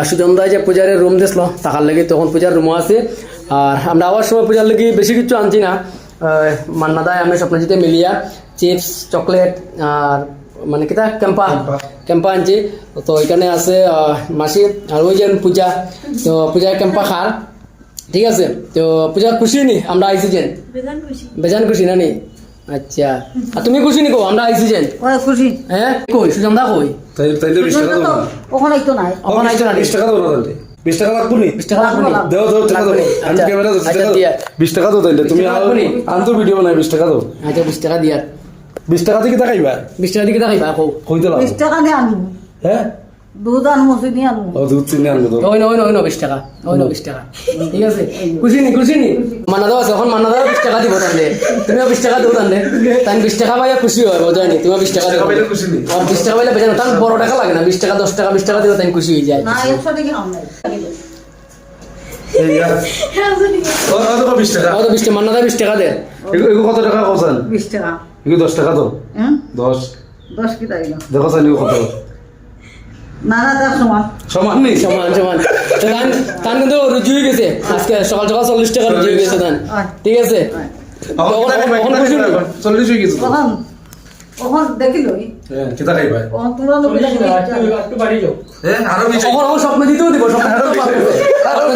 সুজন দা যে পূজারের রুম দিছিল তাকার লাগি তখন পূজার রুমও আছে। আর আমরা আবার সময় পূজার লাগি বেশি কিছু আনছি না, মান্না দায় আমি স্বপ্নজিতে মিলিয়া চিপস চকলেট আর মানে কিতা ক্যাম্পা আনছি। তো এখানে আছে মাসি আর ওই যে পূজা, তো পূজার ক্যাম্পা খার ঠিক আছে। তো পূজা খুশি নি আমরা আইসি যেন বেজান খুশি না নি? আচ্ছা আর তুমি খুশি নি কো আমরা আইসি যেন? খুশি। হ্যাঁ কই সুজন দা কই? তাইলে 20 টাকা দাও না। ওখানে তো নাই, ওখানে আইতো না 20 টাকা দাও না তাইলে। 20 টাকা লাগবে নি? 20 টাকা লাগবে নি? দাও টাকা দাও। আমি ক্যামেরা দাও 20 টাকা দাও তাইলে। তুমি আনতো ভিডিও বানাই 20 টাকা দাও। আচ্ছা 20 টাকা দিয়া। 20 টাকা দিয়ে কি খাইবা? 20 টাকা দিয়ে কি খাইবা কও? কইতে লাও। 20 টাকা দিয়ে আনবো। হ্যাঁ? দুধ আনবো চিনি আনবো। ও দুধ চিনি আনবো তো। ওই না 20 টাকা। ওই না 20 টাকা। ঠিক আছে? খুশি নি? মান্না দাও আছে এখন মান্না দাও 20 টাকা দিব তাহলে। তুমিও 20 টাকা দাও তাহলে। তাই 20 টাকা পাইয়া খুশি হয় বুঝাই নি? তুমি 20 টাকা দাও। পাইলে খুশি নি? আর 20 টাকা পাইলে বেজান তার বড় টাকা লাগে না, 20 টাকা 10 টাকা 20 টাকা দিও তাই খুশি হয়ে যায়। না 100 টাকা কম নাই। এই আর ও তো 20 টাকা। ও তো 20 টাকা মান্না দাও 20 টাকা দে। এগো কত টাকা কোসান? 20 টাকা। এগো 10 টাকা দাও। হ্যাঁ 10 10 কি তাই না? দেখো সানি কত। না দেখ সমান। সমান নি? সমান। তো তান কিন্তু রুজি হয়ে গেছে আজকে সকাল 40 টাকা রুজি হয়ে গেছে তান। ঠিক আছে? এখন খুশি নি? 40 হয়ে গেছে। ওখান দেখিলই। হ্যাঁ কিটা খাইবা? ওখান তোমরা লোক একটু বাড়ি যাও। হ্যাঁ আরো 20 এখন স্বপ্ন দিতেও দিব, স্বপ্ন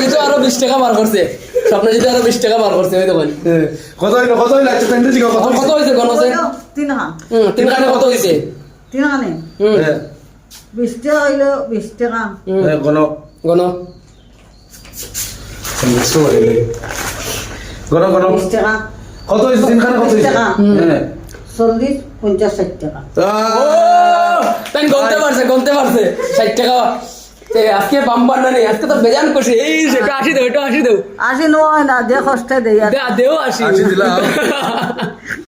দিতেও আরো 20 টাকা বার করছে, স্বপ্ন দিতে আরো 20 টাকা বার করছে ওই তখন। কত হইলো আচ্ছা তাইলে জিগো কত কত হয়েছে গণ আছে? 3 টাকা। 3 টাকা কত হয়েছে? 3 টাকা নেই। হ্যাঁ 20 টাকা হইলো 20 টাকা। হ্যাঁ গণ গণ 20 টাকা। কত হইছে তিনখানে কত হইছে? হ্যাঁ 40 50 60 টাকা। তাই গনতে পারছে 60 টাকা। আজকে বাম্বার না নেই, আজকে তো বেজান করছে। এই সেটা 80 দেও, এটা 80 দেও। 80 নয় না, যে কষ্টে দেই আর। দেও 80 দিলাম।